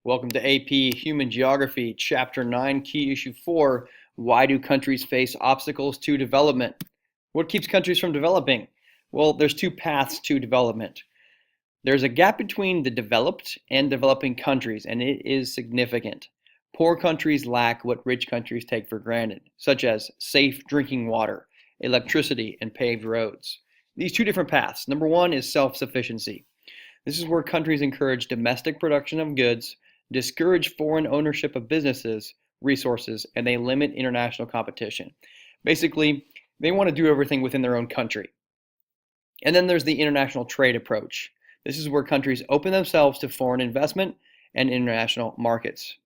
Welcome to AP Human Geography, Chapter 9, Key Issue 4. Why do countries face obstacles to development? What keeps countries from developing? Well, there's two paths to development. There's a gap between the developed and developing countries, and it is significant. Poor countries lack what rich countries take for granted, such as safe drinking water, electricity, and paved roads. These two different paths. Number one is self-sufficiency. This is where countries encourage domestic production of goods, discourage foreign ownership of businesses, resources, and they limit international competition. Basically, they want to do everything within their own country. And then there's the international trade approach. This is where countries open themselves to foreign investment and international markets.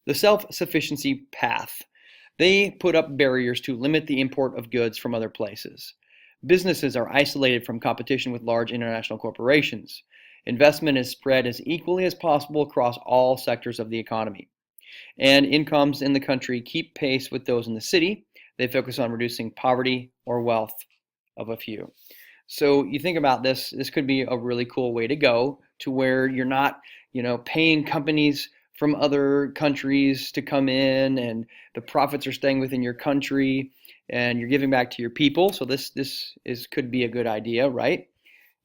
The self-sufficiency path. They put up barriers to limit the import of goods from other places. Businesses are isolated from competition with large international corporations. Investment is spread as equally as possible across all sectors of the economy. And incomes in the country keep pace with those in the city. They focus on reducing poverty or wealth of a few. So you think about this could be a really cool way to go to where you're not, paying companies from other countries to come in and the profits are staying within your country and you're giving back to your people. So this could be a good idea, right?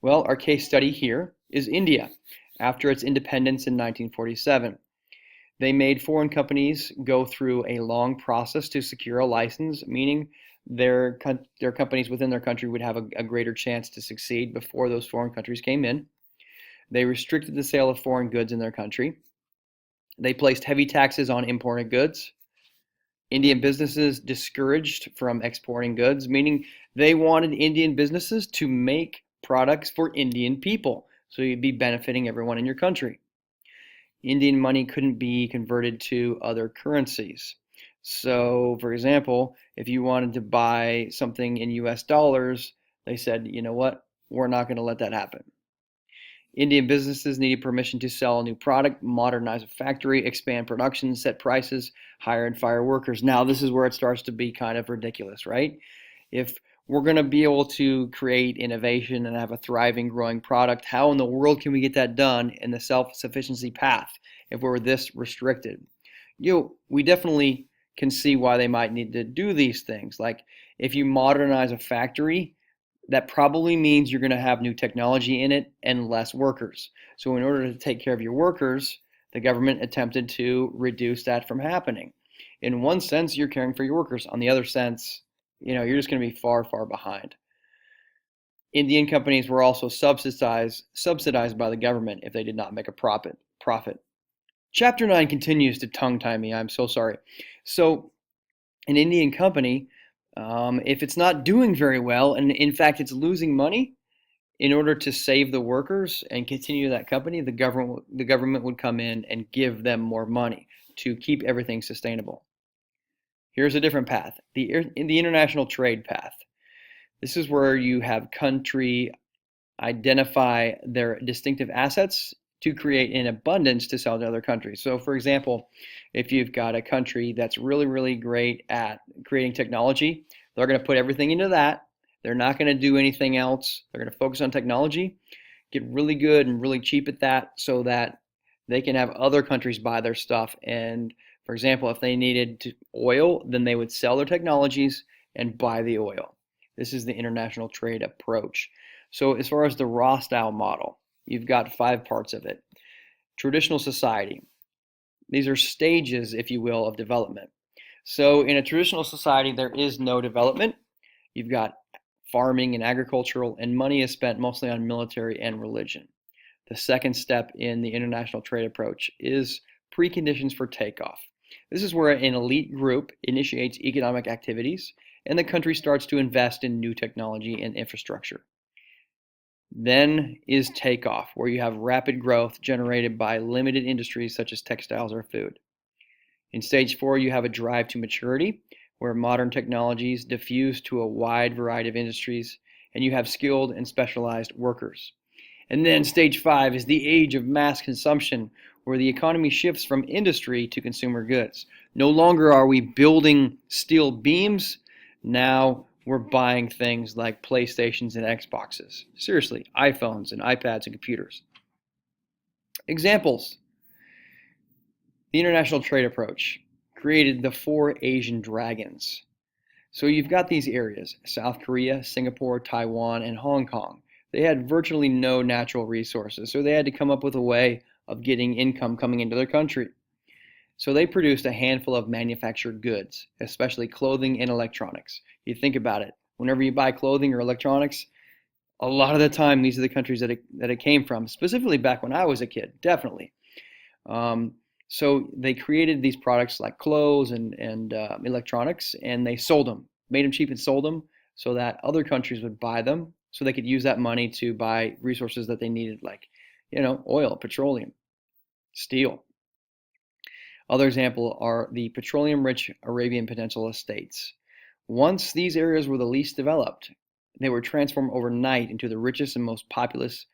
Well, our case study here is India after its independence in 1947. They made foreign companies go through a long process to secure a license, meaning their companies within their country would have a greater chance to succeed before those foreign countries came in. They restricted the sale of foreign goods in their country. They placed heavy taxes on imported goods. Indian businesses discouraged from exporting goods, meaning they wanted Indian businesses to make products for Indian people. So you'd be benefiting everyone in your country. Indian money couldn't be converted to other currencies. So, for example, if you wanted to buy something in US dollars, they said, you know what, we're not going to let that happen. Indian businesses needed permission to sell a new product, modernize a factory, expand production, set prices, hire and fire workers. Now, this is where it starts to be kind of ridiculous, right? If we're going to be able to create innovation and have a thriving, growing product, how in the world can we get that done in the self-sufficiency path if we're this restricted? We definitely can see why they might need to do these things. Like if you modernize a factory, that probably means you're going to have new technology in it and less workers. So in order to take care of your workers, the government attempted to reduce that from happening. In one sense, you're caring for your workers. On the other sense, you're just going to be far, far behind. Indian companies were also subsidized by the government if they did not make a profit. Chapter 9 continues to tongue-tie me. I'm so sorry. So an Indian company, if it's not doing very well, and in fact it's losing money, in order to save the workers and continue that company, the government would come in and give them more money to keep everything sustainable. Here's a different path, the international trade path. This is where you have country identify their distinctive assets to create an abundance to sell to other countries. So for example, if you've got a country that's really, really great at creating technology, they're going to put everything into that. They're not going to do anything else. They're going to focus on technology, get really good and really cheap at that so that they can have other countries buy their stuff. And for example, if they needed oil, then they would sell their technologies and buy the oil. This is the international trade approach. So as far as the raw style model, you've got 5 parts of it. Traditional society. These are stages, if you will, of development. So in a traditional society, there is no development. You've got farming and agricultural, and money is spent mostly on military and religion. The second step in the international trade approach is preconditions for takeoff. This is where an elite group initiates economic activities and the country starts to invest in new technology and infrastructure. Then is takeoff, where you have rapid growth generated by limited industries such as textiles or food. In stage 4, you have a drive to maturity, where modern technologies diffuse to a wide variety of industries, and you have skilled and specialized workers. And then stage 5 is the age of mass consumption, where the economy shifts from industry to consumer goods. No longer are we building steel beams. Now we're buying things like PlayStations and Xboxes. Seriously, iPhones and iPads and computers. Examples. The international trade approach created the four Asian dragons. So you've got these areas, South Korea, Singapore, Taiwan, and Hong Kong. They had virtually no natural resources, so they had to come up with a way of getting income coming into their country. So they produced a handful of manufactured goods, especially clothing and electronics. You think about it, whenever you buy clothing or electronics, a lot of the time these are the countries that it came from, specifically back when I was a kid, definitely. Um, so they created these products like clothes and electronics, and they sold them, made them cheap and sold them so that other countries would buy them so they could use that money to buy resources that they needed, like, oil, petroleum, steel. Other example are the petroleum-rich Arabian Peninsula states. Once these areas were the least developed, they were transformed overnight into the richest and most populous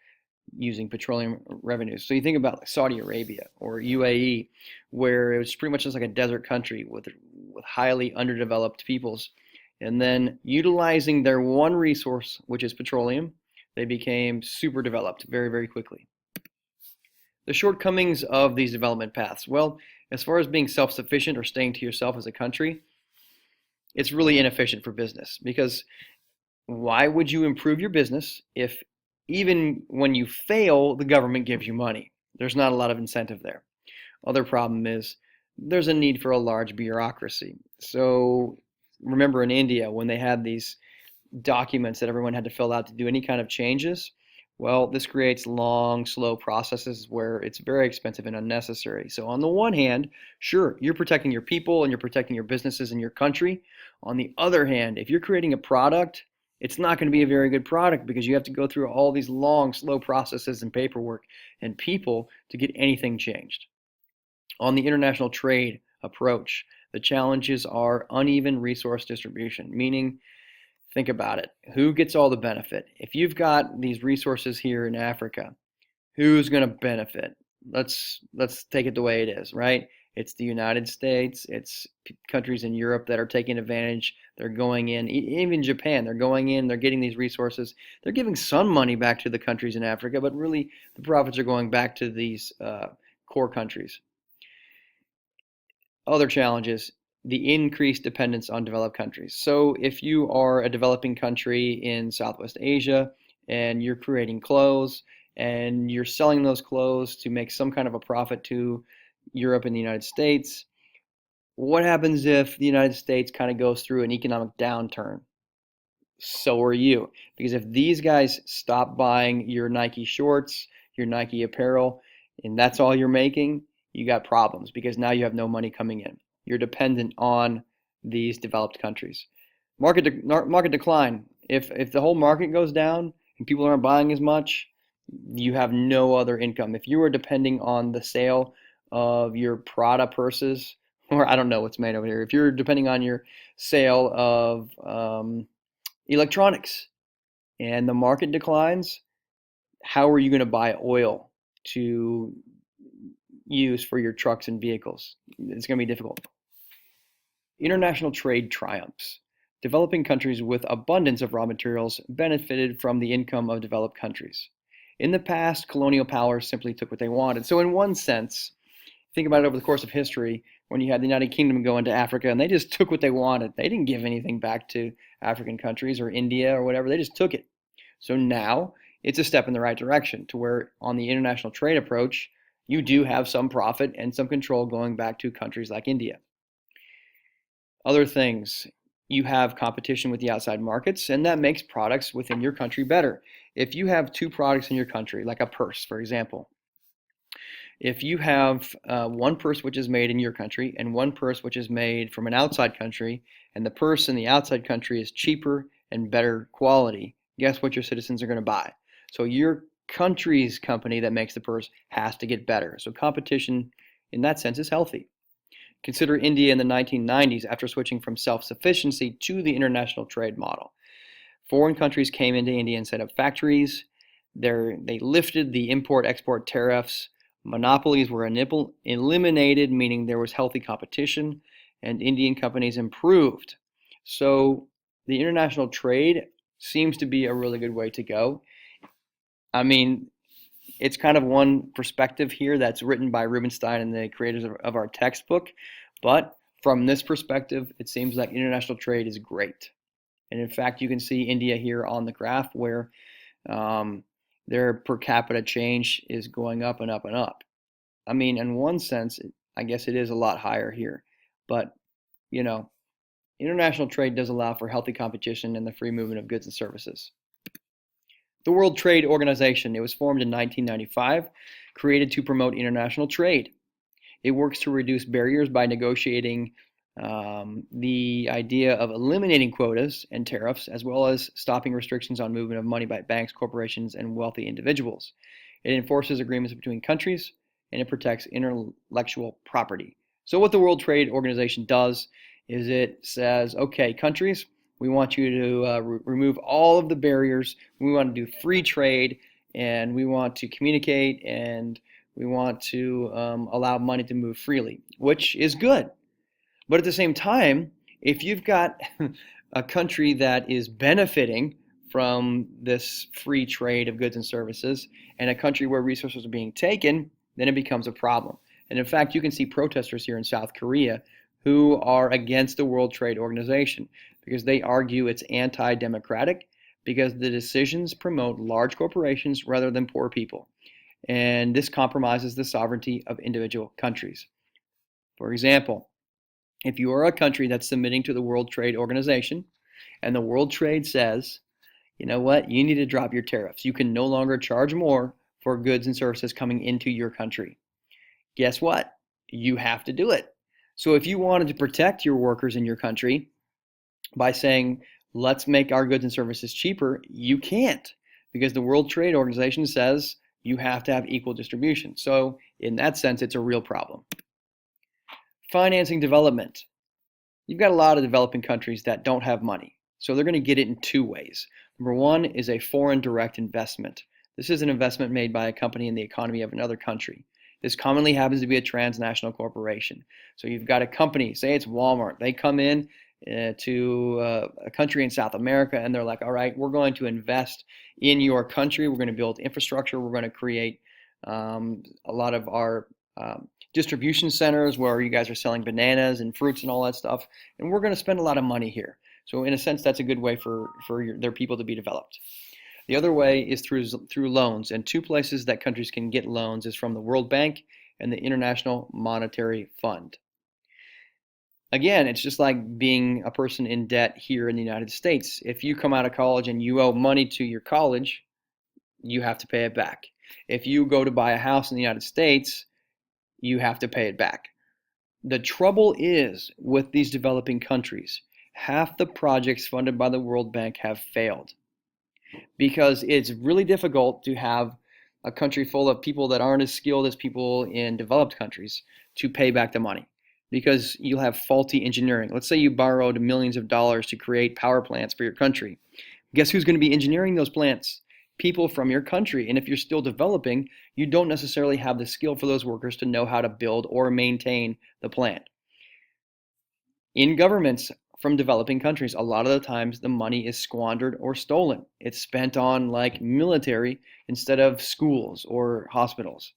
using petroleum revenues. So you think about like Saudi Arabia or UAE, where it was pretty much just like a desert country with highly underdeveloped peoples. And then utilizing their one resource, which is petroleum, they became super developed very, very quickly. The shortcomings of these development paths. Well, as far as being self-sufficient or staying to yourself as a country, it's really inefficient for business because why would you improve your business if even when you fail, the government gives you money? There's not a lot of incentive there. Other problem is there's a need for a large bureaucracy. So remember in India when they had these documents that everyone had to fill out to do any kind of changes. Well, this creates long, slow processes where it's very expensive and unnecessary. So on the one hand, sure, you're protecting your people and you're protecting your businesses in your country. On the other hand, if you're creating a product, it's not going to be a very good product because you have to go through all these long, slow processes and paperwork and people to get anything changed. On the international trade approach, the challenges are uneven resource distribution, meaning think about it. Who gets all the benefit? If you've got these resources here in Africa, who's going to benefit? Let's take it the way it is, right? It's the United States, it's countries in Europe that are taking advantage. They're going in, even Japan, they're going in, they're getting these resources. They're giving some money back to the countries in Africa, but really the profits are going back to these core countries. Other challenges, the increased dependence on developed countries. So if you are a developing country in Southwest Asia and you're creating clothes and you're selling those clothes to make some kind of a profit to Europe and the United States, what happens if the United States kind of goes through an economic downturn? So are you. Because if these guys stop buying your Nike shorts, your Nike apparel, and that's all you're making, you got problems because now you have no money coming in. You're dependent on these developed countries. Market decline. If the whole market goes down and people aren't buying as much, you have no other income. If you are depending on the sale of your Prada purses, or I don't know what's made over here, if you're depending on your sale of electronics and the market declines, how are you going to buy oil to use for your trucks and vehicles? It's going to be difficult. International trade triumphs. Developing countries with abundance of raw materials benefited from the income of developed countries. In the past, colonial powers simply took what they wanted. So in one sense, think about it over the course of history, when you had the United Kingdom go into Africa and they just took what they wanted. They didn't give anything back to African countries or India or whatever. They just took it. So now it's a step in the right direction to where on the international trade approach, you do have some profit and some control going back to countries like India. Other things, you have competition with the outside markets, and that makes products within your country better. If you have two products in your country, like a purse, for example, if you have one purse which is made in your country and one purse which is made from an outside country, and the purse in the outside country is cheaper and better quality, guess what your citizens are going to buy? So your country's company that makes the purse has to get better. So competition in that sense is healthy. Consider India in the 1990s after switching from self-sufficiency to the international trade model. Foreign countries came into India and set up factories. They lifted the import-export tariffs. Monopolies were eliminated, meaning there was healthy competition, and Indian companies improved. So the international trade seems to be a really good way to go. I mean, It's kind of one perspective here that's written by Rubenstein and the creators of our textbook. But from this perspective, it seems like international trade is great. And in fact, you can see India here on the graph where their per capita change is going up and up and up. I mean, in one sense, I guess it is a lot higher here. But, you know, international trade does allow for healthy competition and the free movement of goods and services. The World Trade Organization, it was formed in 1995, created to promote international trade. It works to reduce barriers by negotiating the idea of eliminating quotas and tariffs, as well as stopping restrictions on movement of money by banks, corporations, and wealthy individuals. It enforces agreements between countries, and it protects intellectual property. So what the World Trade Organization does is it says, okay, countries, we want you to remove all of the barriers. We want to do free trade, and we want to communicate, and we want to allow money to move freely, which is good. But at the same time, if you've got a country that is benefiting from this free trade of goods and services and a country where resources are being taken, then it becomes a problem. And in fact, you can see protesters here in South Korea who are against the World Trade Organization because they argue it's anti-democratic because the decisions promote large corporations rather than poor people. And this compromises the sovereignty of individual countries. For example, if you are a country that's submitting to the World Trade Organization and the World Trade says, you know what, you need to drop your tariffs. You can no longer charge more for goods and services coming into your country. Guess what? You have to do it. So if you wanted to protect your workers in your country by saying, let's make our goods and services cheaper, you can't because the World Trade Organization says you have to have equal distribution. So in that sense, it's a real problem. Financing development. You've got a lot of developing countries that don't have money. So they're going to get it in two ways. Number one is a foreign direct investment. This is an investment made by a company in the economy of another country. This commonly happens to be a transnational corporation. So you've got a company, say it's Walmart. They come in to a country in South America and they're like, all right, we're going to invest in your country. We're going to build infrastructure. We're going to create a lot of our distribution centers where you guys are selling bananas and fruits and all that stuff. And we're going to spend a lot of money here. So in a sense, that's a good way for their people to be developed. The other way is through loans. And two places that countries can get loans is from the World Bank and the International Monetary Fund. Again, it's just like being a person in debt here in the United States. If you come out of college and you owe money to your college, you have to pay it back. If you go to buy a house in the United States, you have to pay it back. The trouble is with these developing countries, half the projects funded by the World Bank have failed because it's really difficult to have a country full of people that aren't as skilled as people in developed countries to pay back the money because you'll have faulty engineering. Let's say you borrowed millions of dollars to create power plants for your country. Guess who's going to be engineering those plants? People from your country. And if you're still developing, you don't necessarily have the skill for those workers to know how to build or maintain the plant. In governments from developing countries, a lot of the times the money is squandered or stolen. It's spent on like military instead of schools or hospitals.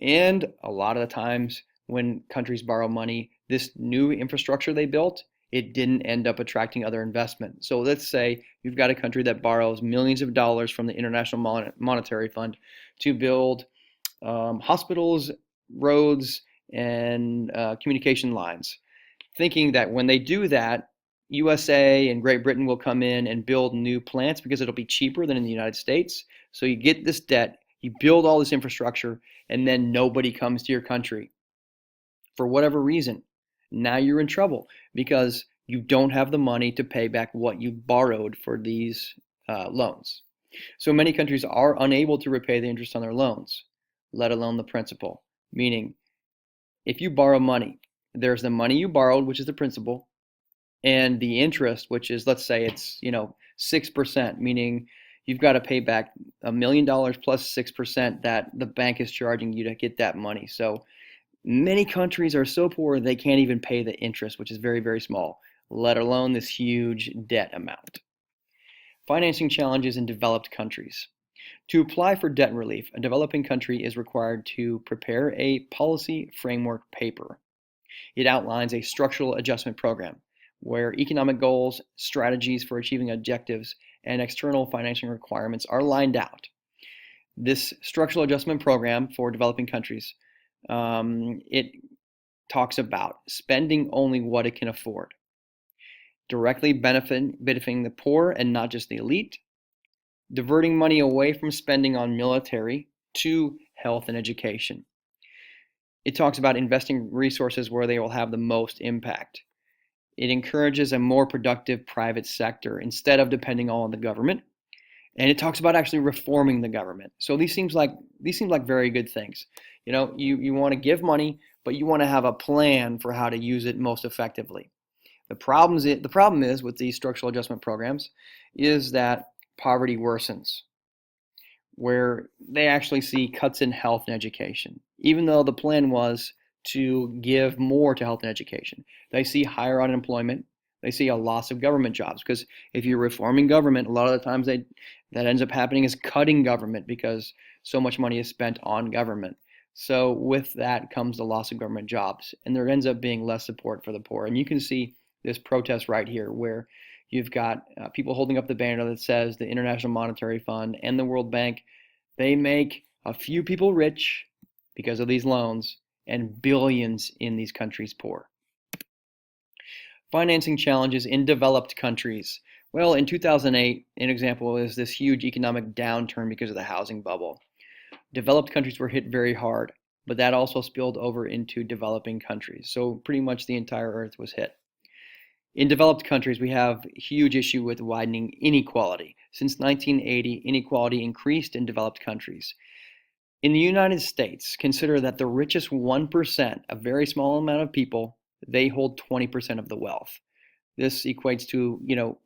And a lot of the times when countries borrow money, this new infrastructure they built, it didn't end up attracting other investment. So let's say you've got a country that borrows millions of dollars from the International Monetary Fund to build hospitals, roads, and communication lines, thinking that when they do that, USA and Great Britain will come in and build new plants because it'll be cheaper than in the United States. So you get this debt, you build all this infrastructure, and then nobody comes to your country for whatever reason. Now you're in trouble because you don't have the money to pay back what you borrowed for these loans. So many countries are unable to repay the interest on their loans, let alone the principal. Meaning, if you borrow money, there's the money you borrowed, which is the principal, and the interest, which is, let's say it's 6%, meaning you've got to pay back $1 million plus 6% that the bank is charging you to get that money. So many countries are so poor they can't even pay the interest, which is very, very small, let alone this huge debt amount. Financing challenges in developed countries. To apply for debt relief, a developing country is required to prepare a policy framework paper. It outlines a structural adjustment program where economic goals, strategies for achieving objectives, and external financing requirements are lined out. This structural adjustment program for developing countries, it talks about spending only what it can afford, directly benefiting the poor and not just the elite, diverting money away from spending on military to health and education. It talks about investing resources where they will have the most impact. It encourages a more productive private sector instead of depending all on the government. And it talks about actually reforming the government. So these seem like very good things. You want to give money, but you want to have a plan for how to use it most effectively. The problem is with these structural adjustment programs is that poverty worsens, where they actually see cuts in health and education, even though the plan was to give more to health and education. They see higher unemployment. They see a loss of government jobs, because if you're reforming government, a lot of the times that ends up happening is cutting government because so much money is spent on government. So with that comes the loss of government jobs, and there ends up being less support for the poor. And you can see this protest right here, where you've got people holding up the banner that says the International Monetary Fund and the World Bank, they make a few people rich because of these loans and billions in these countries poor. Financing challenges in developed countries. Well, in 2008, an example is this huge economic downturn because of the housing bubble. Developed countries were hit very hard, but that also spilled over into developing countries. So pretty much the entire earth was hit. In developed countries, we have a huge issue with widening inequality. Since 1980, inequality increased in developed countries. In the United States, consider that the richest 1%, a very small amount of people, they hold 20% of the wealth. This equates to,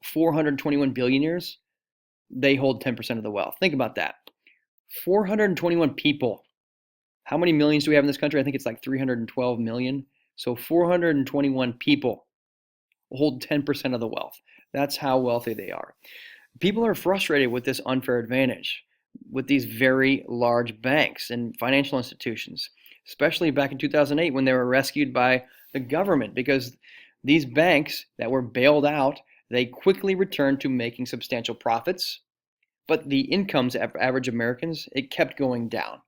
421 billionaires, they hold 10% of the wealth. Think about that. 421 people. How many millions do we have in this country? I think it's like 312 million. So 421 people hold 10% of the wealth. That's how wealthy they are. People are frustrated with this unfair advantage with these very large banks and financial institutions, especially back in 2008 when they were rescued by the government, because these banks that were bailed out, they quickly returned to making substantial profits, but the incomes of average Americans, it kept going down.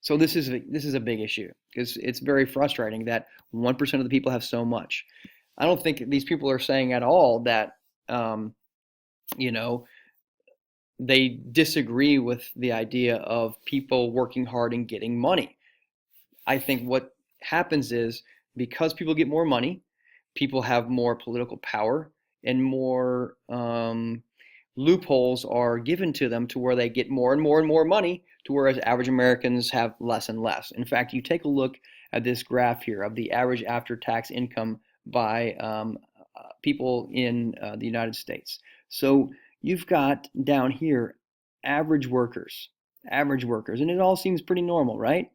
So this is a big issue, because it's very frustrating that 1% of the people have so much. I don't think these people are saying at all that they disagree with the idea of people working hard and getting money. I think what happens is, because people get more money, people have more political power, and more loopholes are given to them to where they get more and more and more money, to whereas average Americans have less and less. In fact, you take a look at this graph here of the average after-tax income by people in the United States. So you've got down here average workers, and it all seems pretty normal, right?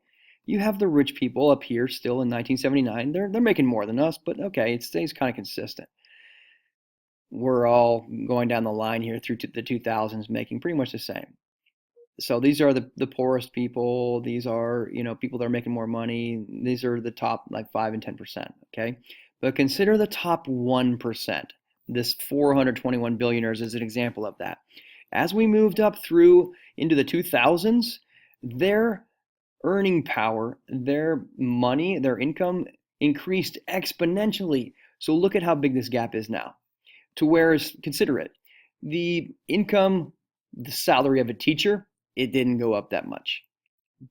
You have the rich people up here still in 1979. They're making more than us, but okay, it stays kind of consistent. We're all going down the line here through to the 2000s making pretty much the same. So these are the poorest people. These are, people that are making more money. These are the top like 5 and 10%, okay? But consider the top 1%. This 421 billionaires is an example of that. As we moved up through into the 2000s, their earning power, their money, their income increased exponentially. So look at how big this gap is now. To whereas, consider it, the income, the salary of a teacher, it didn't go up that much.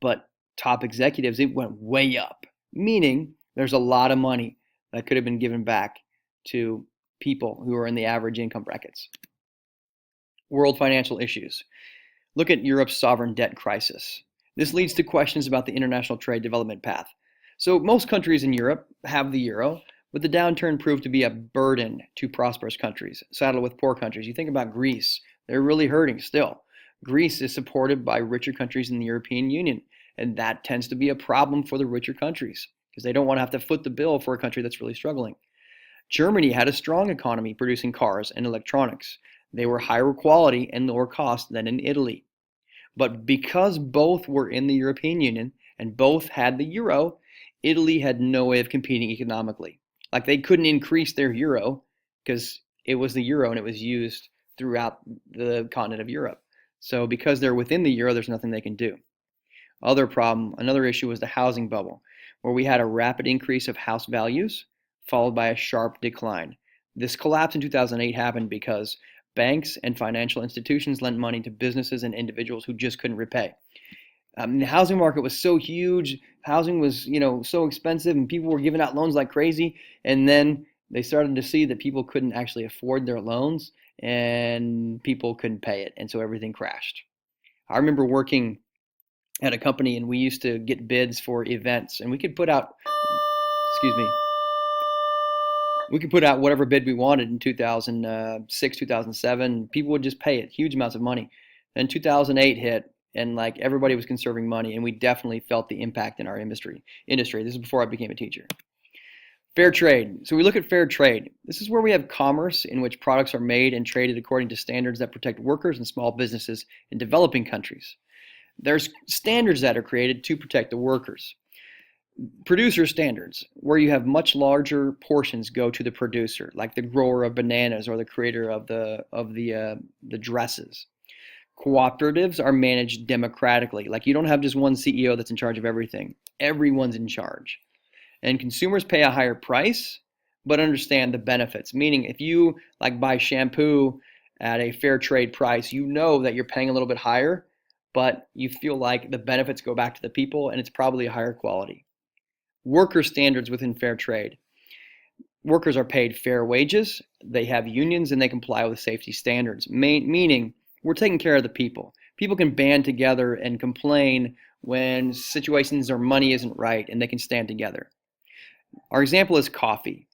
But top executives, it went way up, meaning there's a lot of money that could have been given back to people who are in the average income brackets. World financial issues. Look at Europe's sovereign debt crisis. This leads to questions about the international trade development path. So most countries in Europe have the euro, but the downturn proved to be a burden to prosperous countries, saddled with poor countries. You think about Greece, they're really hurting still. Greece is supported by richer countries in the European Union, and that tends to be a problem for the richer countries, because they don't want to have to foot the bill for a country that's really struggling. Germany had a strong economy producing cars and electronics. They were higher quality and lower cost than in Italy. But because both were in the European Union and both had the euro, Italy had no way of competing economically. Like they couldn't increase their euro because it was the euro and it was used throughout the continent of Europe. So because they're within the euro, there's nothing they can do. Another issue was the housing bubble, where we had a rapid increase of house values followed by a sharp decline. This collapse in 2008 happened because banks and financial institutions lent money to businesses and individuals who just couldn't repay. The housing market was so huge, housing was, so expensive, and people were giving out loans like crazy. And then they started to see that people couldn't actually afford their loans, and people couldn't pay it, and so everything crashed. I remember working at a company, and we used to get bids for events, and we could put out, excuse me, we could put out whatever bid we wanted in 2006, 2007. People would just pay it, huge amounts of money. Then 2008 hit, and like everybody was conserving money, and we definitely felt the impact in our industry. This is before I became a teacher. Fair trade. So we look at fair trade. This is where we have commerce in which products are made and traded according to standards that protect workers and small businesses in developing countries. There's standards that are created to protect the workers. Producer standards, where you have much larger portions go to the producer, like the grower of bananas or the creator of the dresses. Cooperatives are managed democratically, like you don't have just one CEO that's in charge of everything. Everyone's in charge. And consumers pay a higher price, but understand the benefits. Meaning, if you like buy shampoo at a fair trade price, you know that you're paying a little bit higher, but you feel like the benefits go back to the people, and it's probably a higher quality. Worker standards within fair trade. Workers are paid fair wages, they have unions, and they comply with safety standards, meaning we're taking care of the people. People can band together and complain when situations or money isn't right, and they can stand together. Our example is coffee.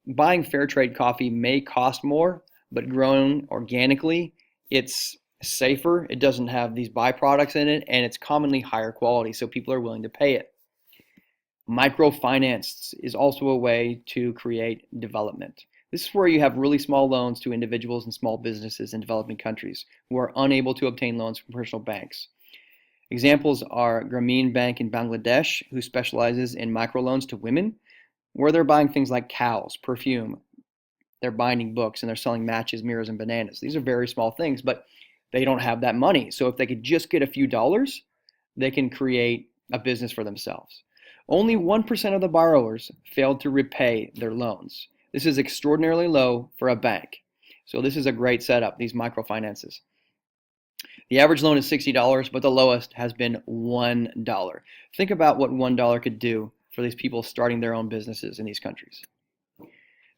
Buying fair trade coffee may cost more, but grown organically, it's safer, it doesn't have these byproducts in it, and it's commonly higher quality, so people are willing to pay it. Microfinance is also a way to create development. This is where you have really small loans to individuals and small businesses in developing countries who are unable to obtain loans from commercial banks. Examples are Grameen Bank in Bangladesh, who specializes in microloans to women, where they're buying things like cows, perfume, they're binding books, and they're selling matches, mirrors, and bananas. These are very small things, but they don't have that money. So if they could just get a few dollars, they can create a business for themselves. Only 1% of the borrowers failed to repay their loans. This is extraordinarily low for a bank. So this is a great setup, these microfinances. The average loan is $60, but the lowest has been $1. Think about what $1 could do for these people starting their own businesses in these countries.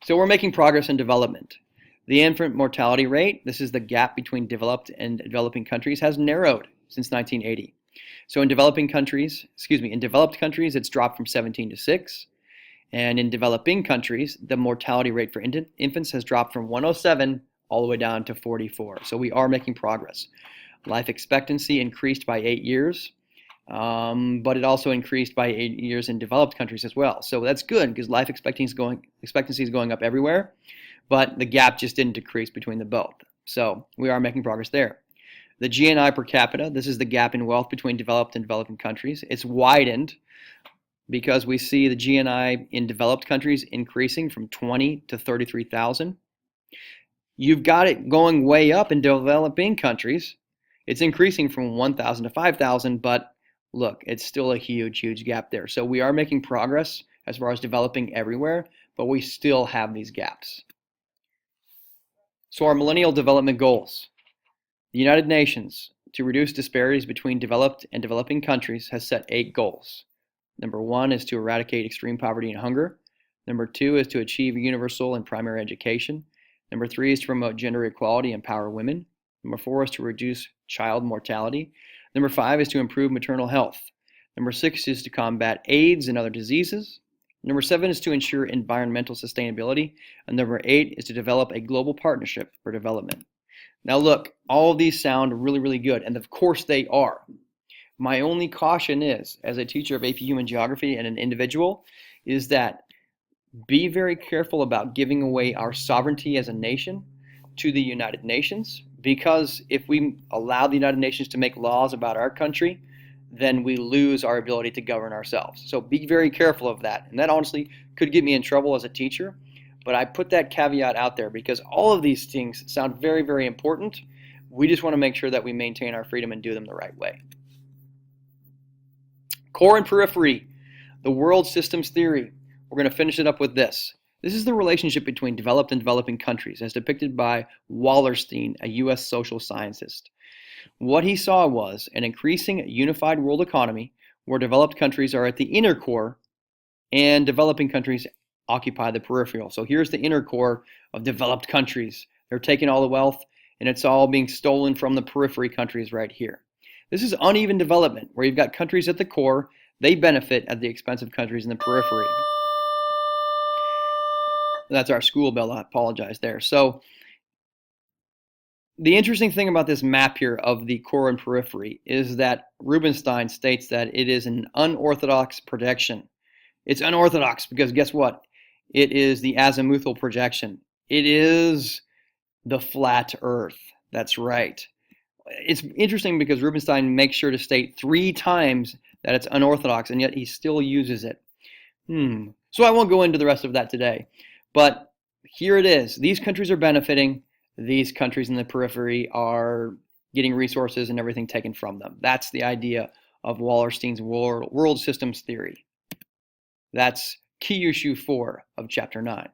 So we're making progress in development. The infant mortality rate, this is the gap between developed and developing countries, has narrowed since 1980. So in developed countries, it's dropped from 17 to 6. And in developing countries, the mortality rate for infants has dropped from 107 all the way down to 44. So we are making progress. Life expectancy increased by 8 years, but it also increased by 8 years in developed countries as well. So that's good because life expectancy is going up everywhere, but the gap just didn't decrease between the both. So we are making progress there. The GNI per capita, this is the gap in wealth between developed and developing countries. It's widened because we see the GNI in developed countries increasing from 20 to 33,000. You've got it going way up in developing countries. It's increasing from 1,000 to 5,000, but look, it's still a huge, huge gap there. So we are making progress as far as developing everywhere, but we still have these gaps. So our Millennial Development Goals. The United Nations, to reduce disparities between developed and developing countries, has set 8 goals. Number 1 is to eradicate extreme poverty and hunger. Number 2 is to achieve universal and primary education. Number 3 is to promote gender equality and empower women. Number 4 is to reduce child mortality. Number 5 is to improve maternal health. Number 6 is to combat AIDS and other diseases. Number 7 is to ensure environmental sustainability. And number 8 is to develop a global partnership for development. Now look, all of these sound really, really good, and of course they are. My only caution is, as a teacher of AP Human Geography and an individual, is that be very careful about giving away our sovereignty as a nation to the United Nations, because if we allow the United Nations to make laws about our country, then we lose our ability to govern ourselves. So be very careful of that. And that honestly could get me in trouble as a teacher, but I put that caveat out there because all of these things sound very, very important. We just want to make sure that we maintain our freedom and do them the right way. Core and periphery, the world systems theory. We're going to finish it up with this. This is the relationship between developed and developing countries as depicted by Wallerstein, a US social scientist. What he saw was an increasing unified world economy where developed countries are at the inner core and developing countries occupy the peripheral. So here's the inner core of developed countries. They're taking all the wealth and it's all being stolen from the periphery countries right here. This is uneven development where you've got countries at the core, they benefit at the expense of countries in the periphery. That's our school bell, I apologize there. So the interesting thing about this map here of the core and periphery is that Rubenstein states that it is an unorthodox projection. It's unorthodox because guess what? It is the azimuthal projection. It is the flat earth. That's right. It's interesting because Rubenstein makes sure to state 3 times that it's unorthodox, and yet he still uses it. So I won't go into the rest of that today. But here it is. These countries are benefiting. These countries in the periphery are getting resources and everything taken from them. That's the idea of Wallerstein's world systems theory. That's key issue 4 of chapter 9.